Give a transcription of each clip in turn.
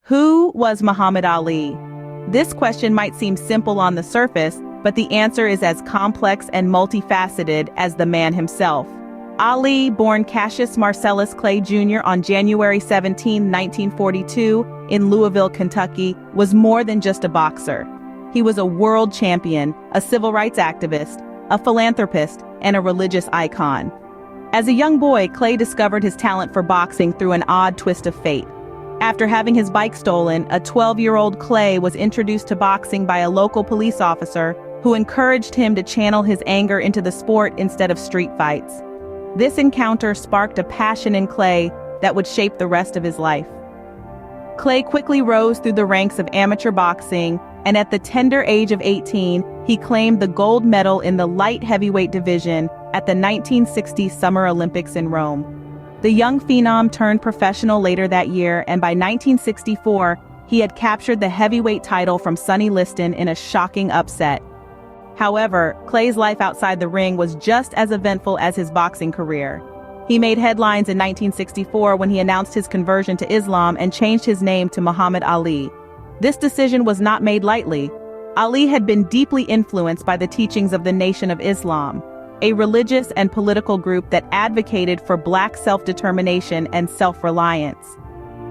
Who was Muhammad Ali? This question might seem simple on the surface, but the answer is as complex and multifaceted as the man himself. Ali, born Cassius Marcellus Clay Jr. on January 17, 1942, in Louisville, Kentucky, was more than just a boxer. He was a world champion, a civil rights activist, a philanthropist, and a religious icon. As a young boy, Clay discovered his talent for boxing through an odd twist of fate. After having his bike stolen, a 12-year-old Clay was introduced to boxing by a local police officer who encouraged him to channel his anger into the sport instead of street fights. This encounter sparked a passion in Clay that would shape the rest of his life. Clay quickly rose through the ranks of amateur boxing, and at the tender age of 18, he claimed the gold medal in the light heavyweight division at the 1960 Summer Olympics in Rome. The young phenom turned professional later that year, and by 1964, he had captured the heavyweight title from Sonny Liston in a shocking upset. However, Clay's life outside the ring was just as eventful as his boxing career. He made headlines in 1964 when he announced his conversion to Islam and changed his name to Muhammad Ali. This decision was not made lightly. Ali had been deeply influenced by the teachings of the Nation of Islam, a religious and political group that advocated for Black self-determination and self-reliance.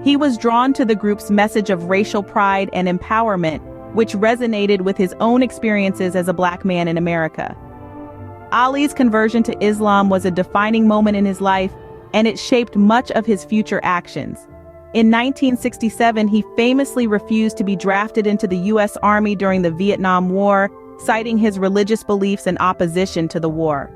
He was drawn to the group's message of racial pride and empowerment, which resonated with his own experiences as a Black man in America. Ali's conversion to Islam was a defining moment in his life, and it shaped much of his future actions. In 1967, he famously refused to be drafted into the U.S. Army during the Vietnam War, citing his religious beliefs and opposition to the war.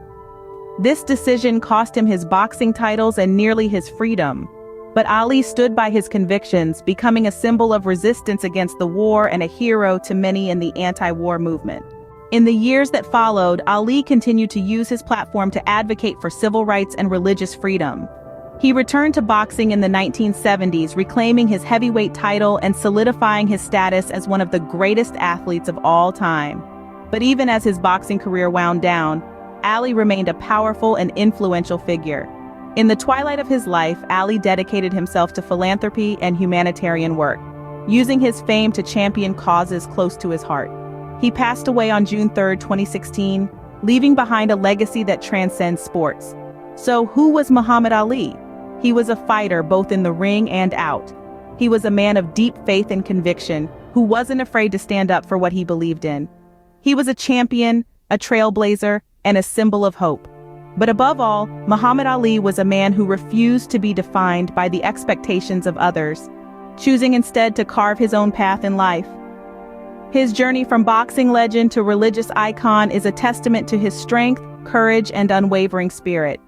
This decision cost him his boxing titles and nearly his freedom. But Ali stood by his convictions, becoming a symbol of resistance against the war and a hero to many in the anti-war movement. In the years that followed, Ali continued to use his platform to advocate for civil rights and religious freedom. He returned to boxing in the 1970s, reclaiming his heavyweight title and solidifying his status as one of the greatest athletes of all time. But even as his boxing career wound down, Ali remained a powerful and influential figure. In the twilight of his life, Ali dedicated himself to philanthropy and humanitarian work, using his fame to champion causes close to his heart. He passed away on June 3, 2016, leaving behind a legacy that transcends sports. So who was Muhammad Ali? He was a fighter both in the ring and out. He was a man of deep faith and conviction who wasn't afraid to stand up for what he believed in. He was a champion, a trailblazer, and a symbol of hope. But above all, Muhammad Ali was a man who refused to be defined by the expectations of others, choosing instead to carve his own path in life. His journey from boxing legend to religious icon is a testament to his strength, courage, and unwavering spirit.